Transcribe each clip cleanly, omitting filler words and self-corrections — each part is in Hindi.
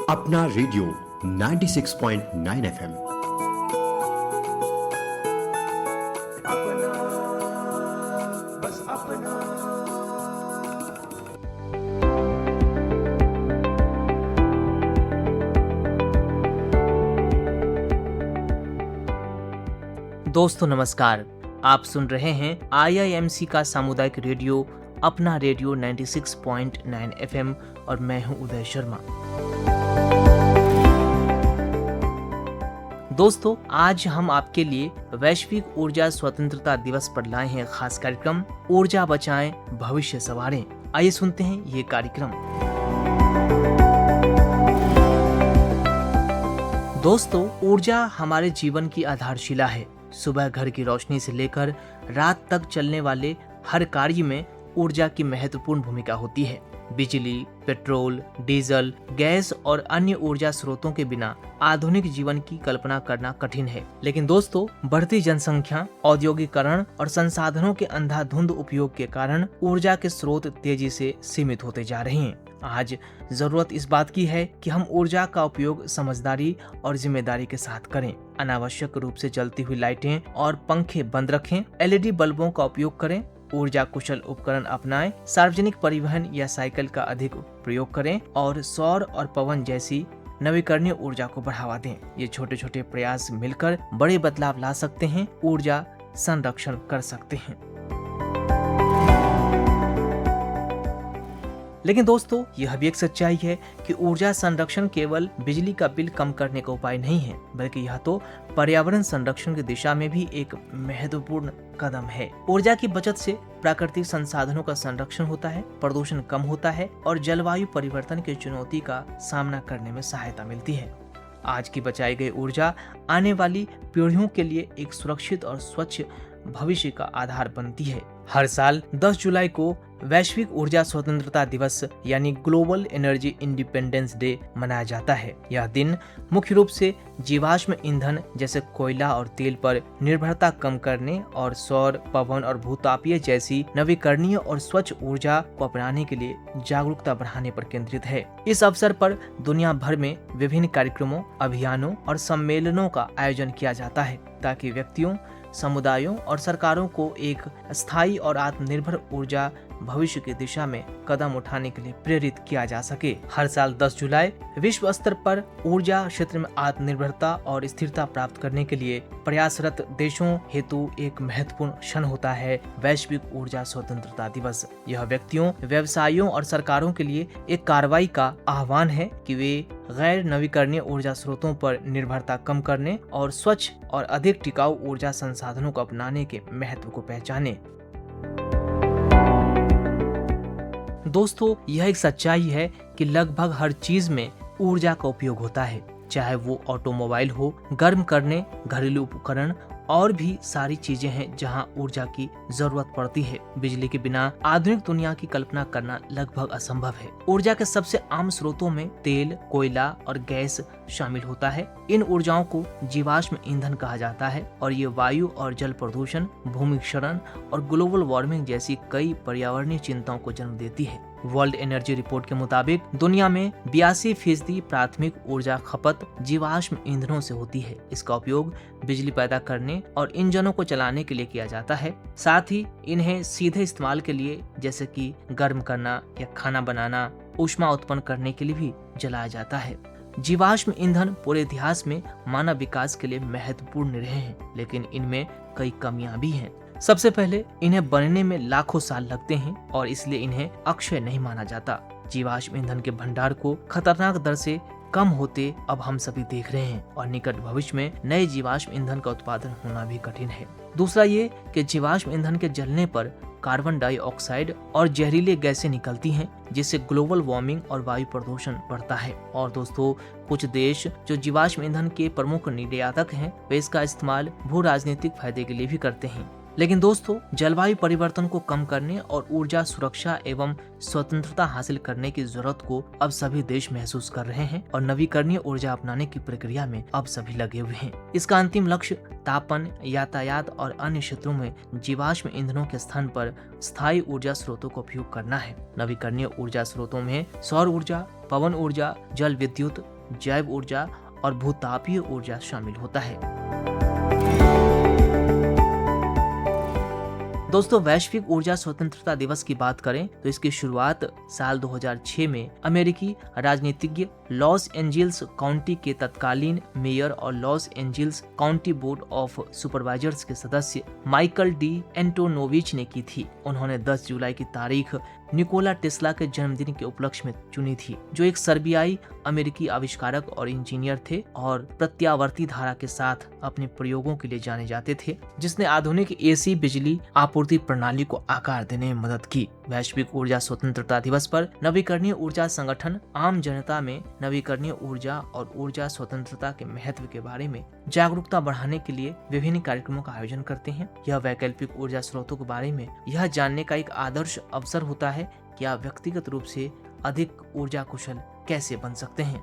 अपना रेडियो 96.9 एफएम। दोस्तों नमस्कार, आप सुन रहे हैं IIMC का सामुदायिक रेडियो अपना रेडियो 96.9 एफएम और मैं हूं उदय शर्मा। दोस्तों, आज हम आपके लिए वैश्विक ऊर्जा स्वतंत्रता दिवस पर लाए हैं खास कार्यक्रम ऊर्जा बचाएं भविष्य संवारें। आइए सुनते हैं ये कार्यक्रम। दोस्तों, ऊर्जा हमारे जीवन की आधारशिला है। सुबह घर की रोशनी से लेकर रात तक चलने वाले हर कार्य में ऊर्जा की महत्वपूर्ण भूमिका होती है। बिजली, पेट्रोल, डीजल, गैस और अन्य ऊर्जा स्रोतों के बिना आधुनिक जीवन की कल्पना करना कठिन है। लेकिन दोस्तों, बढ़ती जनसंख्या, औद्योगिकरण और संसाधनों के अंधाधुंध उपयोग के कारण ऊर्जा के स्रोत तेजी से सीमित होते जा रहे हैं। आज जरूरत इस बात की है कि हम ऊर्जा का उपयोग समझदारी और जिम्मेदारी के साथ करें। अनावश्यक रूप से जलती हुई लाइटें और पंखे बंद रखें, LED बल्बों का उपयोग करें, ऊर्जा कुशल उपकरण अपनाएं, सार्वजनिक परिवहन या साइकिल का अधिक प्रयोग करें और सौर और पवन जैसी नवीकरणीय ऊर्जा को बढ़ावा दें। ये छोटे छोटे प्रयास मिलकर बड़े बदलाव ला सकते हैं, ऊर्जा संरक्षण कर सकते हैं। लेकिन दोस्तों, यह भी एक सच्चाई है कि ऊर्जा संरक्षण केवल बिजली का बिल कम करने का उपाय नहीं है, बल्कि यह तो पर्यावरण संरक्षण की दिशा में भी एक महत्वपूर्ण कदम है। ऊर्जा की बचत से प्राकृतिक संसाधनों का संरक्षण होता है, प्रदूषण कम होता है और जलवायु परिवर्तन की चुनौती का सामना करने में सहायता मिलती है। आज की बचाई गई ऊर्जा आने वाली पीढ़ियों के लिए एक सुरक्षित और स्वच्छ भविष्य का आधार बनती है। हर साल 10 जुलाई को वैश्विक ऊर्जा स्वतंत्रता दिवस यानी ग्लोबल एनर्जी इंडिपेंडेंस डे मनाया जाता है। यह दिन मुख्य रूप से जीवाश्म ईंधन जैसे कोयला और तेल पर निर्भरता कम करने और सौर, पवन और भूतापीय जैसी नवीकरणीय और स्वच्छ ऊर्जा को अपनाने के लिए जागरूकता बढ़ाने पर केंद्रित है। इस अवसर पर दुनिया भर में विभिन्न कार्यक्रमों, अभियानों और सम्मेलनों का आयोजन किया जाता है ताकि व्यक्तियों, समुदायों और सरकारों को एक स्थायी और आत्मनिर्भर ऊर्जा भविष्य की दिशा में कदम उठाने के लिए प्रेरित किया जा सके। हर साल 10 जुलाई विश्व स्तर पर ऊर्जा क्षेत्र में आत्मनिर्भरता और स्थिरता प्राप्त करने के लिए प्रयासरत देशों हेतु एक महत्वपूर्ण क्षण होता है वैश्विक ऊर्जा स्वतंत्रता दिवस। यह व्यक्तियों, व्यवसायों और सरकारों के लिए एक कार्रवाई का आह्वान है कि वे गैर नवीकरणीय ऊर्जा स्रोतों पर निर्भरता कम करने और स्वच्छ और अधिक टिकाऊ ऊर्जा संसाधनों को अपनाने के महत्व को पहचाने। दोस्तों, यह एक सच्चाई है कि लगभग हर चीज में ऊर्जा का उपयोग होता है, चाहे वो ऑटोमोबाइल हो, गर्म करने, घरेलू उपकरण और भी सारी चीजें हैं जहां ऊर्जा की जरूरत पड़ती है। बिजली के बिना आधुनिक दुनिया की कल्पना करना लगभग असंभव है। ऊर्जा के सबसे आम स्रोतों में तेल, कोयला और गैस शामिल होता है। इन ऊर्जाओं को जीवाश्म ईंधन कहा जाता है और ये वायु और जल प्रदूषण, भूमि क्षरण और ग्लोबल वार्मिंग जैसी कई पर्यावरणीय चिंताओं को जन्म देती है। वर्ल्ड एनर्जी रिपोर्ट के मुताबिक दुनिया में 82% प्राथमिक ऊर्जा खपत जीवाश्म ईंधनों से होती है। इसका उपयोग बिजली पैदा करने और इंजनों को चलाने के लिए किया जाता है। साथ ही इन्हें सीधे इस्तेमाल के लिए जैसे कि गर्म करना या खाना बनाना, ऊष्मा उत्पन्न करने के लिए भी जलाया जाता है। जीवाश्म ईंधन पूरे इतिहास में मानव विकास के लिए महत्वपूर्ण रहे हैं, लेकिन इनमें कई कमियां भी हैं। सबसे पहले, इन्हें बनने में लाखों साल लगते हैं और इसलिए इन्हें अक्षय नहीं माना जाता। जीवाश्म ईंधन के भंडार को खतरनाक दर से कम होते अब हम सभी देख रहे हैं और निकट भविष्य में नए जीवाश्म ईंधन का उत्पादन होना भी कठिन है। दूसरा ये कि जीवाश्म ईंधन के जलने पर कार्बन डाइऑक्साइड और जहरीले गैसें निकलती हैं, जिससे ग्लोबल वार्मिंग और वायु प्रदूषण बढ़ता है। और दोस्तों, कुछ देश जो जीवाश्म ईंधन के प्रमुख निर्यातक हैं, वे इसका इस्तेमाल भू राजनीतिक फायदे के लिए भी करते हैं। लेकिन दोस्तों, जलवायु परिवर्तन को कम करने और ऊर्जा सुरक्षा एवं स्वतंत्रता हासिल करने की जरूरत को अब सभी देश महसूस कर रहे हैं और नवीकरणीय ऊर्जा अपनाने की प्रक्रिया में अब सभी लगे हुए हैं। इसका अंतिम लक्ष्य तापन, यातायात और अन्य क्षेत्रों में जीवाश्म ईंधनों के स्थान पर स्थायी ऊर्जा स्रोतों का उपयोग करना है। नवीकरणीय ऊर्जा स्रोतों में सौर ऊर्जा, पवन ऊर्जा, जल विद्युत, जैव ऊर्जा और भूतापीय ऊर्जा शामिल होता है। दोस्तों, वैश्विक ऊर्जा स्वतंत्रता दिवस की बात करें तो इसकी शुरुआत साल 2006 में अमेरिकी राजनीतिज्ञ लॉस एंजिल्स काउंटी के तत्कालीन मेयर और Los Angeles county board of supervisors के सदस्य माइकल डी एंटोनोविच ने की थी। उन्होंने 10 जुलाई की तारीख निकोला टेस्ला के जन्मदिन के उपलक्ष्य में चुनी थी, जो एक सर्बियाई अमेरिकी आविष्कारक और इंजीनियर थे और प्रत्यावर्ती धारा के साथ अपने प्रयोगों के लिए जाने जाते थे, जिसने आधुनिक एसी बिजली आपूर्ति प्रणाली को आकार देने में मदद की। वैश्विक ऊर्जा स्वतंत्रता दिवस पर नवीकरणीय ऊर्जा संगठन आम जनता में नवीकरणीय ऊर्जा और ऊर्जा स्वतंत्रता के महत्व के बारे में जागरूकता बढ़ाने के लिए विभिन्न कार्यक्रमों का आयोजन करते हैं। यह वैकल्पिक ऊर्जा स्रोतों के बारे में यह जानने का एक आदर्श अवसर होता है कि आप व्यक्तिगत रूप से अधिक ऊर्जा कुशल कैसे बन सकते हैं।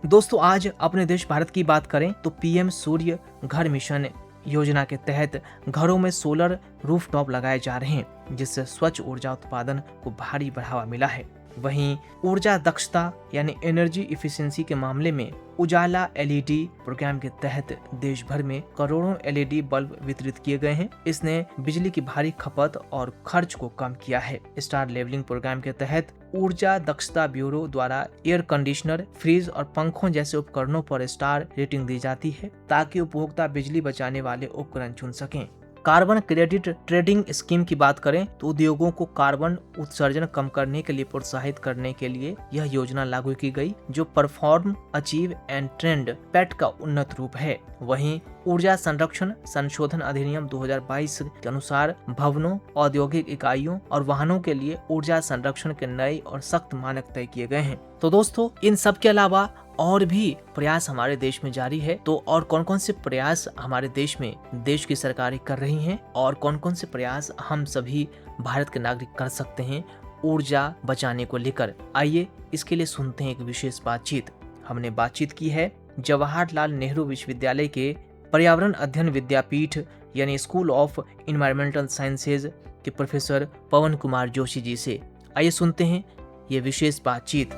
दोस्तों, आज अपने देश भारत की बात करें तो पीएम सूर्य घर मिशन योजना के तहत घरों में सोलर रूफटॉप लगाए जा रहे हैं, जिससे स्वच्छ ऊर्जा उत्पादन को भारी बढ़ावा मिला है। वहीं ऊर्जा दक्षता यानी एनर्जी इफिशिएंसी के मामले में उजाला एलईडी प्रोग्राम के तहत देश भर में करोड़ों एलईडी बल्ब वितरित किए गए हैं। इसने बिजली की भारी खपत और खर्च को कम किया है। स्टार लेवलिंग प्रोग्राम के तहत ऊर्जा दक्षता ब्यूरो द्वारा एयर कंडीशनर, फ्रिज और पंखों जैसे उपकरणों पर स्टार रेटिंग दी जाती है, ताकि उपभोक्ता बिजली बचाने वाले उपकरण चुन सकें। कार्बन क्रेडिट ट्रेडिंग स्कीम की बात करें तो उद्योगों को कार्बन उत्सर्जन कम करने के लिए प्रोत्साहित करने के लिए यह योजना लागू की गई, जो perform, achieve and trend PAT का उन्नत रूप है। वहीं ऊर्जा संरक्षण संशोधन अधिनियम 2022 के अनुसार भवनों, औद्योगिक इकाइयों और वाहनों के लिए ऊर्जा संरक्षण के नए और सख्त मानक तय किए गए हैं। तो दोस्तों, इन सब के अलावा और भी प्रयास हमारे देश में जारी है। तो और कौन कौन से प्रयास हमारे देश में देश की सरकारें कर रही हैं और कौन कौन से प्रयास हम सभी भारत के नागरिक कर सकते हैं ऊर्जा बचाने को लेकर, आइए इसके लिए सुनते हैं एक विशेष बातचीत। हमने बातचीत की है जवाहरलाल नेहरू विश्वविद्यालय के पर्यावरण अध्ययन विद्यापीठ यानी स्कूल ऑफ इन्वायरमेंटल साइंसेज के प्रोफेसर पवन कुमार जोशी जी से। आइए सुनते हैं ये विशेष बातचीत।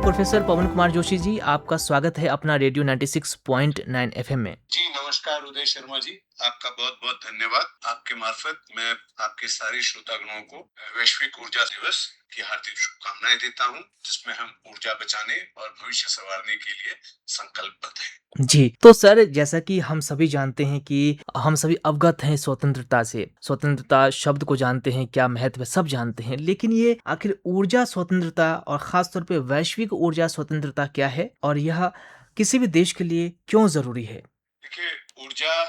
प्रोफेसर पवन कुमार जोशी जी, आपका स्वागत है अपना रेडियो 96.9 एफएम में। जी नमस्कार उदय शर्मा जी, आपका बहुत बहुत धन्यवाद। आपके मार्फत मैं आपके सारे श्रोतागणों को वैश्विक ऊर्जा दिवस की हार्दिक शुभकामनाएं देता हूं, जिसमें हम ऊर्जा बचाने और भविष्य संवारने के लिए संकल्पबद्ध हैं। जी, तो सर, जैसा कि हम सभी जानते हैं कि हम सभी अवगत हैं स्वतंत्रता से, स्वतंत्रता शब्द को जानते हैं, क्या महत्व है सब जानते हैं, लेकिन ये आखिर ऊर्जा स्वतंत्रता और खासतौर पे वैश्विक ऊर्जा स्वतंत्रता क्या है और यह किसी भी देश के लिए क्यों जरूरी है? देखिए, ऊर्जा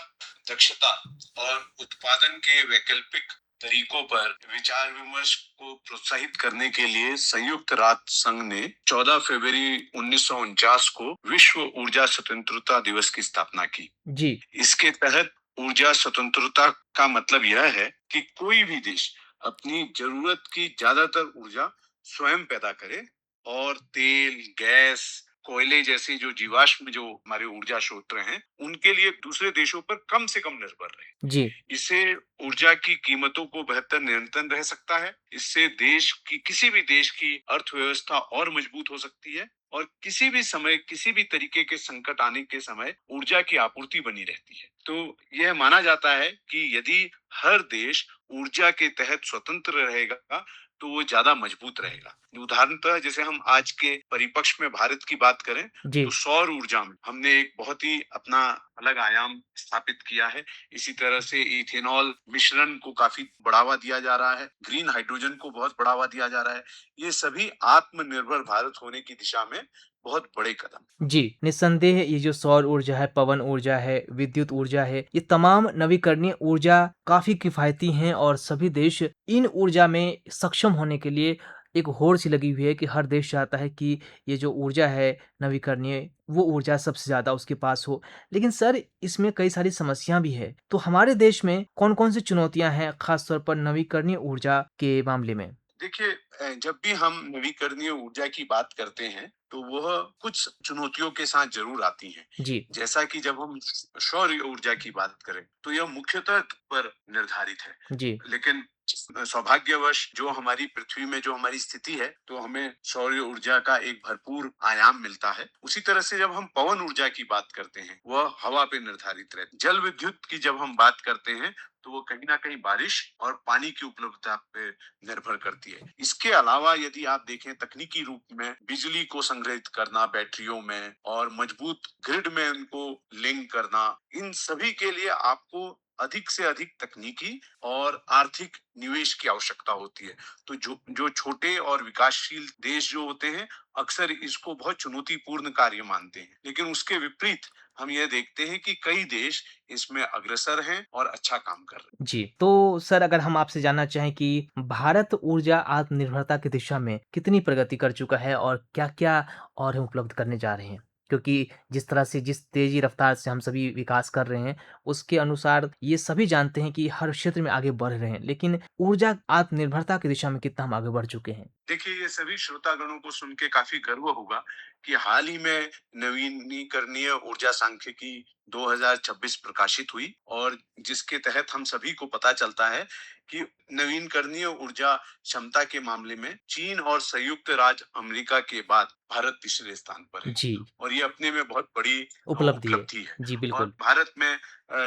दक्षता और उत्पादन के वैकल्पिक तरीकों पर विचार विमर्श को प्रोत्साहित करने के लिए संयुक्त राष्ट्र संघ ने 14 फरवरी 1949 को विश्व ऊर्जा स्वतंत्रता दिवस की स्थापना की। जी, इसके तहत ऊर्जा स्वतंत्रता का मतलब यह है कि कोई भी देश अपनी जरूरत की ज्यादातर ऊर्जा स्वयं पैदा करे और तेल, गैस, कोयले जैसे जो जीवाश्म जो हमारे ऊर्जा स्रोत हैं, उनके लिए दूसरे देशों पर कम से कम निर्भर रहे। जी, इससे ऊर्जा की कीमतों को बेहतर नियंत्रण रह सकता है। इससे देश की किसी भी देश की अर्थव्यवस्था और मजबूत हो सकती है और किसी भी समय किसी भी तरीके के संकट आने के समय ऊर्जा की आपूर्ति बनी रहती है। तो यह माना जाता है कि यदि हर देश ऊर्जा के तहत स्वतंत्र रहेगा तो वो ज्यादा मजबूत रहेगा। उदाहरणतः जैसे हम आज के परिपक्ष में भारत की बात करें जी, तो सौर ऊर्जा में हमने एक बहुत ही अपना अलग आयाम स्थापित किया है। इसी तरह से इथेनॉल मिश्रण को काफी बढ़ावा दिया जा रहा है, ग्रीन हाइड्रोजन को बहुत बढ़ावा दिया जा रहा है। ये सभी आत्मनिर्भर भारत होने की दिशा में बहुत बड़े कदम। जी, निस्संदेह ये जो सौर ऊर्जा है, पवन ऊर्जा है, विद्युत ऊर्जा है, ये तमाम नवीकरणीय ऊर्जा काफी किफायती हैं और सभी देश इन ऊर्जा में सक्षम होने के लिए एक होड़ सी लगी हुई है कि हर देश चाहता है कि ये जो ऊर्जा है नवीकरणीय, वो ऊर्जा सबसे ज्यादा उसके पास हो। लेकिन सर, इसमें कई सारी समस्या भी है। तो हमारे देश में कौन-कौन सी चुनौतियां हैं खासतौर पर नवीकरणीय ऊर्जा के मामले में? देखिए, जब भी हम नवीकरणीय ऊर्जा की बात करते हैं तो वह कुछ चुनौतियों के साथ जरूर आती हैं। जी, जैसा कि जब हम सौर ऊर्जा की बात करें तो यह मुख्यतः पर निर्धारित है, जी, लेकिन जिस सौभाग्यवश जो हमारी पृथ्वी में जो हमारी स्थिति है, तो हमें सौर ऊर्जा का एक भरपूर आयाम मिलता है। उसी तरह से जब हम पवन ऊर्जा की बात करते हैं, वह हवा पे निर्धारित रहती है। जल विद्युत की जब हम बात करते हैं, तो वो कहीं ना कहीं बारिश और पानी की उपलब्धता पे निर्भर करती है। इसके अलावा यदि आप देखें तकनीकी रूप में बिजली को संग्रहित करना बैटरियों में और मजबूत ग्रिड में उनको लिंक करना, इन सभी के लिए आपको अधिक से अधिक तकनीकी और आर्थिक निवेश की आवश्यकता होती है। तो जो जो छोटे और विकासशील देश जो होते हैं, अक्सर इसको बहुत चुनौतीपूर्ण कार्य मानते हैं, लेकिन उसके विपरीत हम यह देखते हैं कि कई देश इसमें अग्रसर हैं और अच्छा काम कर रहे हैं। जी, तो सर अगर हम आपसे जानना चाहें कि भारत ऊर्जा आत्मनिर्भरता की दिशा में कितनी प्रगति कर चुका है और क्या-क्या और हम उपलब्ध करने जा रहे हैं? क्योंकि जिस तरह से जिस तेज़ी रफ़्तार से हम सभी विकास कर रहे हैं, उसके अनुसार ये सभी जानते हैं कि हर क्षेत्र में आगे बढ़ रहे हैं, लेकिन ऊर्जा आत्मनिर्भरता की दिशा में कितना हम आगे बढ़ चुके हैं? देखिए, ये सभी श्रोतागणों को सुन के काफी गर्व होगा कि हाल ही में नवीनीकरणीय ऊर्जा सांख्यिकी 2026 प्रकाशित हुई और जिसके तहत हम सभी को पता चलता है कि नवीनकरणीय ऊर्जा क्षमता के मामले में चीन और संयुक्त राज्य अमेरिका के बाद भारत तीसरे स्थान पर है जी, और ये अपने में बहुत बड़ी उपलब्धि है। उपलब्धि है। जी, और बिल्कुल। भारत में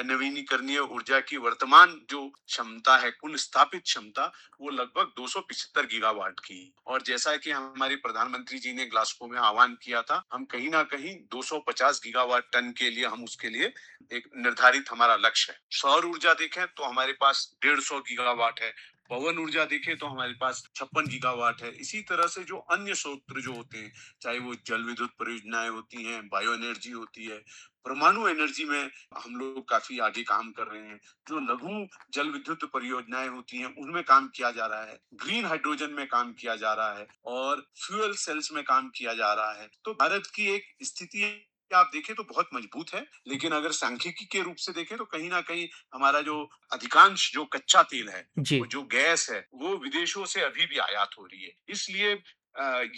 नवीनीकरणीय ऊर्जा की वर्तमान जो क्षमता है, कुल स्थापित क्षमता, वो लगभग 275 गीगावाट की। और जैसा कि हमारे प्रधानमंत्री जी ने ग्लासगो में आह्वान किया था, हम कहीं ना कहीं 250 गीगावाट टन के लिए हम उसके लिए एक निर्धारित हमारा लक्ष्य है। सौर ऊर्जा देखें तो हमारे पास 150 गीगावाट है। पवन ऊर्जा देखें तो हमारे पास 56 गीगावाट है। इसी तरह से जो अन्य स्रोत जो होते हैं, चाहे वो जल विद्युत परियोजनाएं होती हैं, बायो एनर्जी होती है, परमाणु एनर्जी में हम लोग काफी आगे काम कर रहे हैं। जो लघु जल विद्युत परियोजनाएं होती हैं, उनमें काम किया जा रहा है। ग्रीन हाइड्रोजन में काम किया जा रहा है और फ्यूल सेल्स में काम किया जा रहा है। तो भारत की एक स्थिति आप देखें तो बहुत मजबूत है, लेकिन अगर सांख्यिकी के रूप से देखें तो कहीं ना कहीं हमारा जो अधिकांश जो कच्चा तेल है, जी। वो जो गैस है, वो विदेशों से अभी भी आयात हो रही है। इसलिए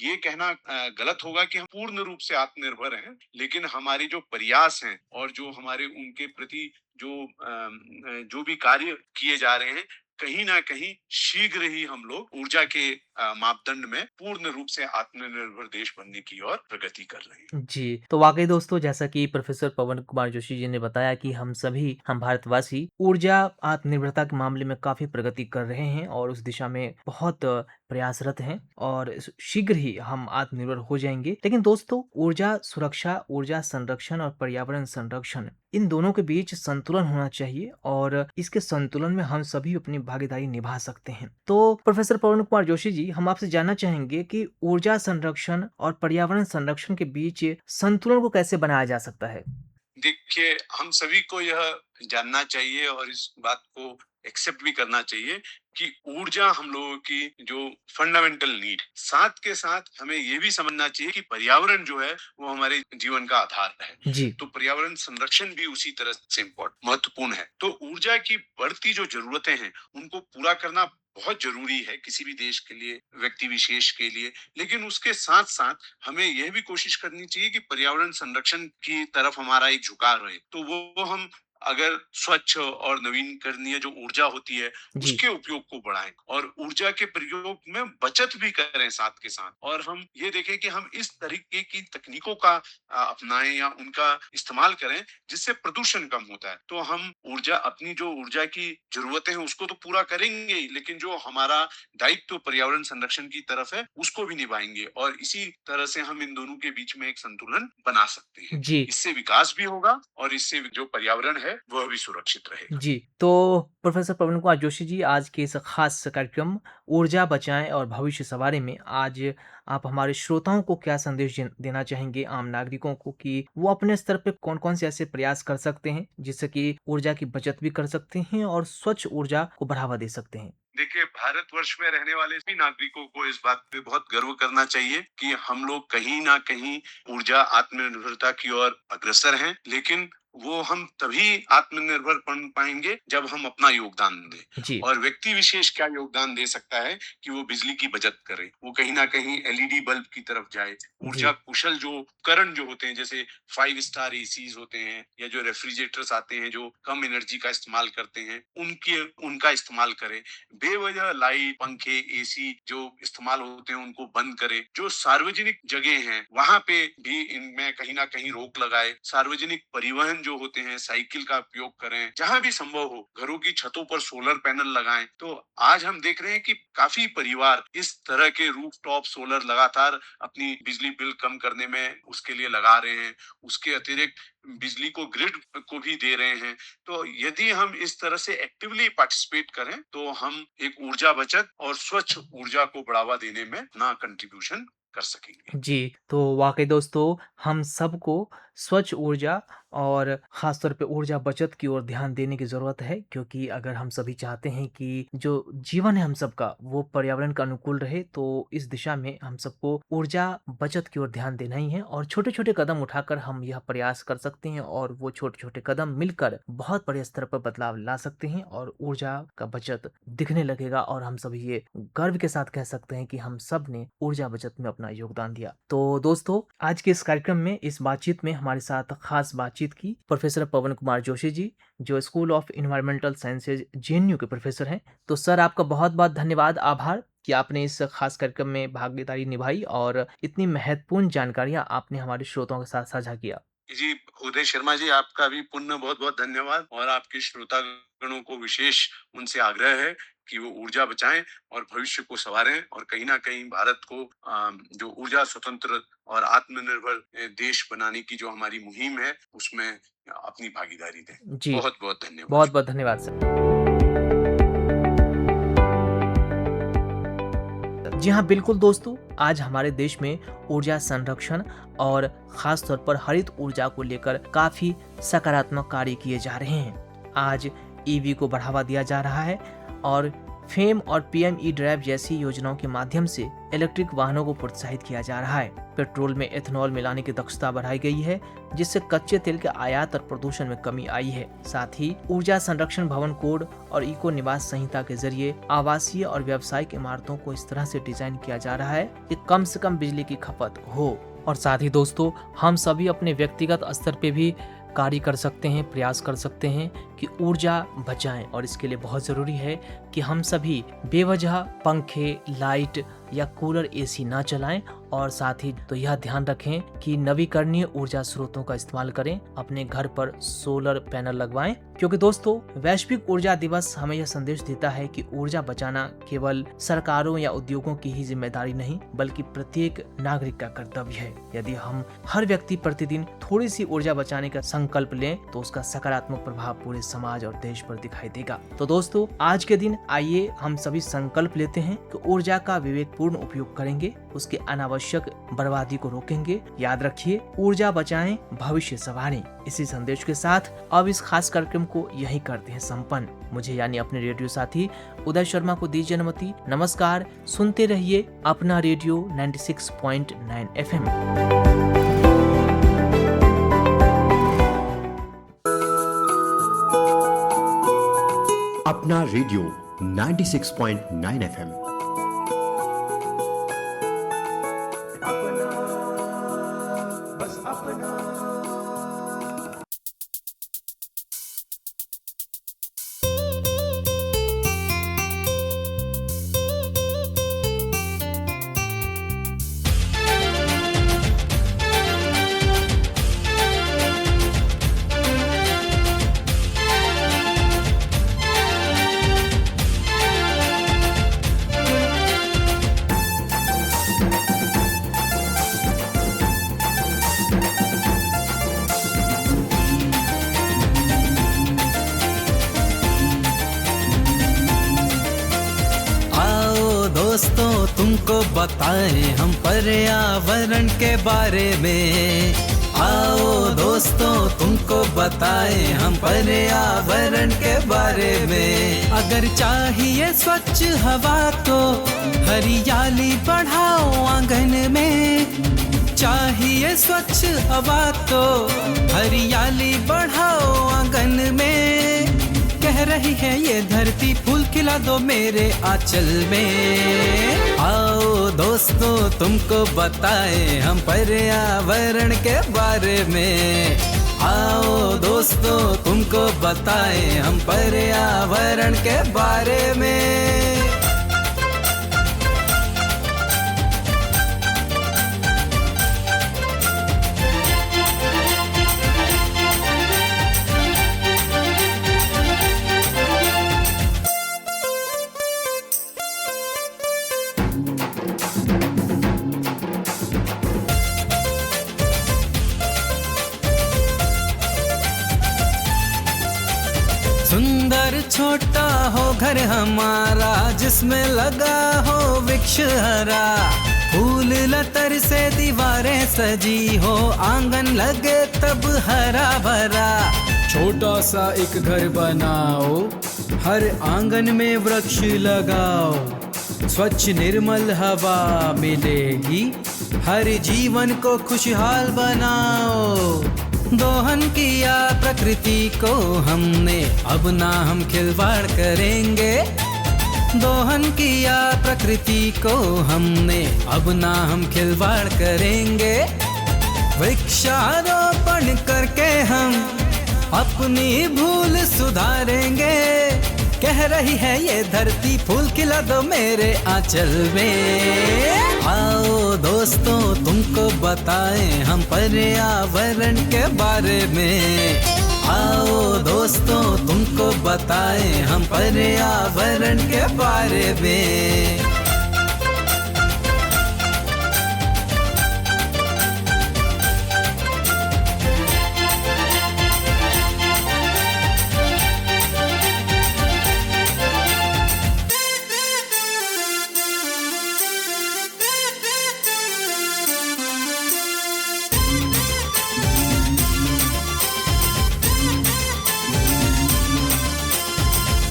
ये कहना गलत होगा कि हम पूर्ण रूप से आत्मनिर्भर हैं, लेकिन हमारे जो प्रयास हैं और जो हमारे उनके प्रति जो भी कार्य किए जा रहे हैं, कहीं ना कहीं शीघ्र ही हम लोग ऊर्जा के मापदंड में पूर्ण रूप से आत्मनिर्भर देश बनने की ओर प्रगति कर रहे हैं। जी, तो वाक़ई दोस्तों जैसा कि प्रोफ़ेसर पवन कुमार जोशी जी ने बताया कि हम भारतवासी ऊर्जा आत्मनिर्भरता के मामले में काफ़ी प्रगति कर रहे हैं और उस दिशा में बहुत प्रयासरत हैं और शीघ्र ही हम आत्मनिर्भर हो जाएँगे। लेकिन दोस्तों ऊर्जा सुरक्षा, ऊर्जा संरक्षण और पर्यावरण संरक्षण इन दोनों के बीच संतुलन होना चाहिए और इसके संतुलन में हम सभी अपनी भागीदारी निभा सकते हैं। तो प्रोफ़ेसर पवन कुमार जोशी जी, हम आपसे जानना चाहेंगे कि ऊर्जा संरक्षण और पर्यावरण संरक्षण के बीच संतुलन को कैसे बनाया जा सकता है? देखिए, हम सभी को यह जानना चाहिए और इस बात को एक्सेप्ट भी करना चाहिए कि ऊर्जा हम लोगों की जो फंडामेंटल नीड, साथ के साथ हमें ये भी समझना चाहिए कि पर्यावरण जो है वो हमारे जीवन का आधार है। जी, तो पर्यावरण संरक्षण भी उसी तरह से महत्वपूर्ण है। तो ऊर्जा की बढ़ती जो जरूरतें हैं, उनको पूरा करना बहुत जरूरी है किसी भी देश के लिए, व्यक्ति विशेष के लिए। लेकिन उसके साथ साथ हमें यह भी कोशिश करनी चाहिए कि पर्यावरण संरक्षण की तरफ हमारा एक झुकाव रहे। तो वो हम अगर स्वच्छ और नवीनकरणीय जो ऊर्जा होती है, जी, उसके उपयोग को बढ़ाएं और ऊर्जा के प्रयोग में बचत भी करें साथ के साथ। और हम ये देखें कि हम इस तरीके की तकनीकों का अपनाएं या उनका इस्तेमाल करें जिससे प्रदूषण कम होता है। तो हम अपनी जो ऊर्जा की जरूरतें हैं उसको तो पूरा करेंगे ही, लेकिन जो हमारा दायित्व पर्यावरण संरक्षण की तरफ है उसको भी निभाएंगे और इसी तरह से हम इन दोनों के बीच में एक संतुलन बना सकते हैं। जी। इससे विकास भी होगा और इससे जो पर्यावरण है वह भी सुरक्षित रहेगा। जी, तो प्रोफ़ेसर पवन कुमार जोशी जी आज के इस ख़ास कार्यक्रम ऊर्जा बचाएँ और भविष्य सवारें में आज आप हमारे श्रोताओं को क्या संदेश देना चाहेंगे आम नागरिकों को कि वो अपने स्तर पे कौन-कौन से ऐसे प्रयास कर सकते हैं, जिससे कि ऊर्जा की बचत भी कर सकते हैं और स्वच्छ ऊर्जा को बढ़ावा दे सकते हैं? देखिए, भारतवर्ष में रहने वाले सभी नागरिकों को इस बात पे बहुत गर्व करना चाहिए कि हम लोग कहीं ना कहीं ऊर्जा आत्मनिर्भरता की ओर अग्रसर हैं, लेकिन वो हम तभी आत्मनिर्भर बन पाएंगे जब हम अपना योगदान दें। जी, और व्यक्ति विशेष क्या योगदान दे सकता है कि वो बिजली की बचत करे, वो कहीं ना कहीं एलईडी बल्ब की तरफ जाए। ऊर्जा जी, कुशल जो उपकरण जो होते हैं, जैसे 5 स्टार एसीज होते हैं या जो रेफ्रिजरेटर्स आते हैं जो कम एनर्जी का इस्तेमाल करते हैं, उनकी उनका इस्तेमाल करें। बेवजह लाइट, पंखे, एसी जो इस्तेमाल होते हैं उनको बंद करे। जो सार्वजनिक जगह हैं वहां पे भी इनमें कहीं ना कहीं रोक लगाए। सार्वजनिक परिवहन जो होते हैं, साइकिल का उपयोग करें। जहां भी संभव हो घरों की छतों पर सोलर पैनल लगाएं। तो आज हम देख रहे हैं कि काफी परिवार इस तरह के रूफटॉप सोलर लगातार अपनी बिजली बिल कम करने में उसके लिए लगा रहे हैं। उसके अतिरिक्त बिजली को ग्रिड को भी दे रहे हैं। तो यदि हम इस तरह से एक्टिवली पार्टिसिपेट करें तो हम एक ऊर्जा बचत और स्वच्छ ऊर्जा को बढ़ावा देने में ना कंट्रीब्यूशन कर सकेंगे। जी, तो वाक़ई दोस्तों हम सबको स्वच्छ ऊर्जा और ख़ास तौर पे ऊर्जा बचत की ओर ध्यान देने की ज़रूरत है, क्योंकि अगर हम सभी चाहते हैं कि जो जीवन है हम सबका वो पर्यावरण के अनुकूल रहे, तो इस दिशा में हम सबको ऊर्जा बचत की ओर ध्यान देना ही है और छोटे-छोटे कदम उठाकर हम यह प्रयास कर सकते हैं और वो छोटे-छोटे कदम मिलकर बहुत बड़े स्तर पर बदलाव ला सकते हैं और ऊर्जा का बचत दिखने लगेगा और हम सभी ये गर्व के साथ कह सकते हैं कि हम सब ने ऊर्जा बचत में अपना योगदान दिया। तो दोस्तों आज के इस कार्यक्रम में, इस बातचीत में हमारे साथ खास बातचीत की प्रोफेसर पवन कुमार जोशी जी, जो school of environmental sciences JNU के प्रोफेसर हैं। तो सर आपका बहुत बहुत धन्यवाद, आभार कि आपने इस खास कार्यक्रम में भागीदारी निभाई और इतनी महत्वपूर्ण जानकारियां आपने हमारे श्रोताओं के साथ साझा किया। जी उदय शर्मा जी, आपका भी पुनः बहुत बहुत धन्यवाद और आपके श्रोतागणों को विशेष उनसे आग्रह है कि वो ऊर्जा बचाएं और भविष्य को संवारें और कहीं ना कहीं भारत को जो ऊर्जा स्वतंत्र और आत्मनिर्भर देश बनाने की जो हमारी मुहिम है उसमें अपनी भागीदारी दें। जी बहुत बहुत धन्यवाद। बहुत बहुत धन्यवाद सर। जी हाँ बिल्कुल दोस्तों, आज हमारे देश में ऊर्जा संरक्षण और खास तौर पर हरित ऊर्जा को लेकर काफी सकारात्मक कार्य किए जा रहे हैं। आज ईवी को बढ़ावा दिया जा रहा है और फेम और पीएम ई ड्राइव जैसी योजनाओं के माध्यम से इलेक्ट्रिक वाहनों को प्रोत्साहित किया जा रहा है। पेट्रोल में एथेनॉल मिलाने की दक्षता बढ़ाई गई है, जिससे कच्चे तेल के आयात और प्रदूषण में कमी आई है। साथ ही ऊर्जा संरक्षण भवन कोड और इको निवास संहिता के जरिए आवासीय और व्यावसायिक इमारतों को इस तरह से डिजाइन किया जा रहा है कि कम से कम बिजली की खपत हो। और साथ ही दोस्तों हम सभी अपने व्यक्तिगत स्तर पे भी कार्य कर सकते हैं, प्रयास कर सकते हैं कि ऊर्जा बचाएं और इसके लिए बहुत ज़रूरी है कि हम सभी बेवजह पंखे, लाइट या कूलर, एसी ना चलाएं और साथ ही तो यह ध्यान रखें कि नवीकरणीय ऊर्जा स्रोतों का इस्तेमाल करें, अपने घर पर सोलर पैनल लगवाएं। क्योंकि दोस्तों वैश्विक ऊर्जा दिवस हमें यह संदेश देता है कि ऊर्जा बचाना केवल सरकारों या उद्योगों की ही जिम्मेदारी नहीं बल्कि प्रत्येक नागरिक का कर्तव्य है। यदि हम हर व्यक्ति प्रतिदिन थोड़ी सी ऊर्जा बचाने का संकल्प लें तो उसका सकारात्मक प्रभाव पूरे समाज और देश पर दिखाई देगा। तो दोस्तों आज के दिन आइए हम सभी संकल्प लेते हैं कि ऊर्जा का विवेकपूर्ण उपयोग करेंगे, उसके अनावश्यक बर्बादी को रोकेंगे। याद रखिए, ऊर्जा बचाएं, भविष्य संवारें। इसी संदेश के साथ अब इस खास कार्यक्रम को यही करते हैं संपन्न। मुझे यानी अपने रेडियो साथी उदय शर्मा को दीजिए अनुमति। नमस्कार, सुनते रहिए अपना रेडियो 96.9 FM। अपना रेडियो 96.9 FM। दोस्तों तुमको बताएं हम पर्यावरण के बारे में। आओ दोस्तों तुमको बताएं हम पर्यावरण के बारे में। अगर चाहिए स्वच्छ हवा तो हरियाली बढ़ाओ आंगन में। चाहिए स्वच्छ हवा तो हरियाली बढ़ाओ आंगन में। कह रही है ये धरती फूल खिला दो मेरे आंचल में। आओ दोस्तों तुमको बताएं हम पर्यावरण के बारे में। आओ दोस्तों तुमको बताएं हम पर्यावरण के बारे में। सुंदर छोटा हो घर हमारा, जिसमें लगा हो वृक्ष हरा, फूल लतर से दीवारें सजी हो, आंगन लगे तब हरा भरा। छोटा सा एक घर बनाओ, हर आंगन में वृक्ष लगाओ, स्वच्छ निर्मल हवा मिलेगी, हर जीवन को खुशहाल बनाओ। दोहन किया प्रकृति को हमने, अब ना हम खिलवाड़ करेंगे। दोहन किया प्रकृति को हमने, अब ना हम खिलवाड़ करेंगे। वृक्षारोपण करके हम अपनी भूल सुधारेंगे। कह रही है ये धरती फूल खिला दो मेरे आंचल में। आओ दोस्तों तुमको बताएं हम पर्यावरण के बारे में। आओ दोस्तों तुमको बताएं हम पर्यावरण के बारे में।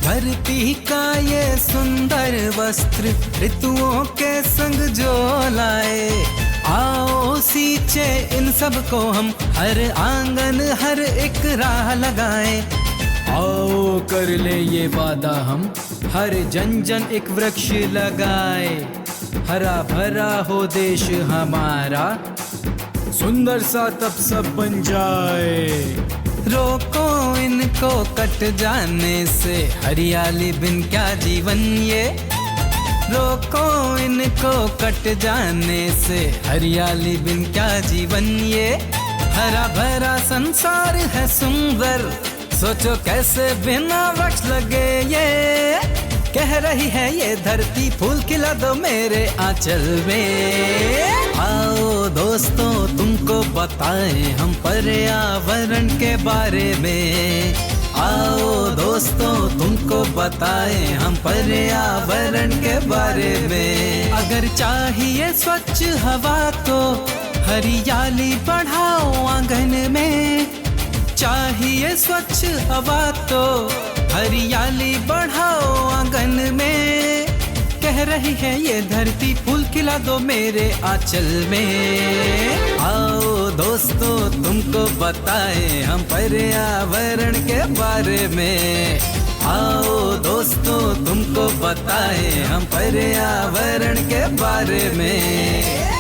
धरती का ये सुंदर वस्त्र ऋतुओं के संग जो लाए, आओ सींचे इन सब को हम, हर आंगन हर एक राह लगाए। आओ कर ले ये वादा हम, हर जन जन एक वृक्ष लगाए, हरा भरा हो देश हमारा, सुंदर सा तब सब बन जाए। रोको इनको कट जाने से, हरियाली बिन क्या जीवन ये। रोको इनको कट जाने से, हरियाली बिन क्या जीवन ये। हरा भरा संसार है सुंदर, सोचो कैसे बिना वृक्ष लगे ये। कह रही है ये धरती फूल खिला दो मेरे आंचल में। आओ दोस्तों तुमको बताएं हम पर्यावरण के बारे में। आओ दोस्तों तुमको बताएं हम पर्यावरण के बारे में। अगर चाहिए स्वच्छ हवा तो हरियाली बढ़ाओ आंगन में। चाहिए स्वच्छ हवा तो हरियाली बढ़ाओ आंगन में। कह रही है ये धरती फूल खिला दो मेरे आंचल में। आओ दोस्तों तुमको बताएं हम पर्यावरण के बारे में। आओ दोस्तों तुमको बताएं हम पर्यावरण के बारे में।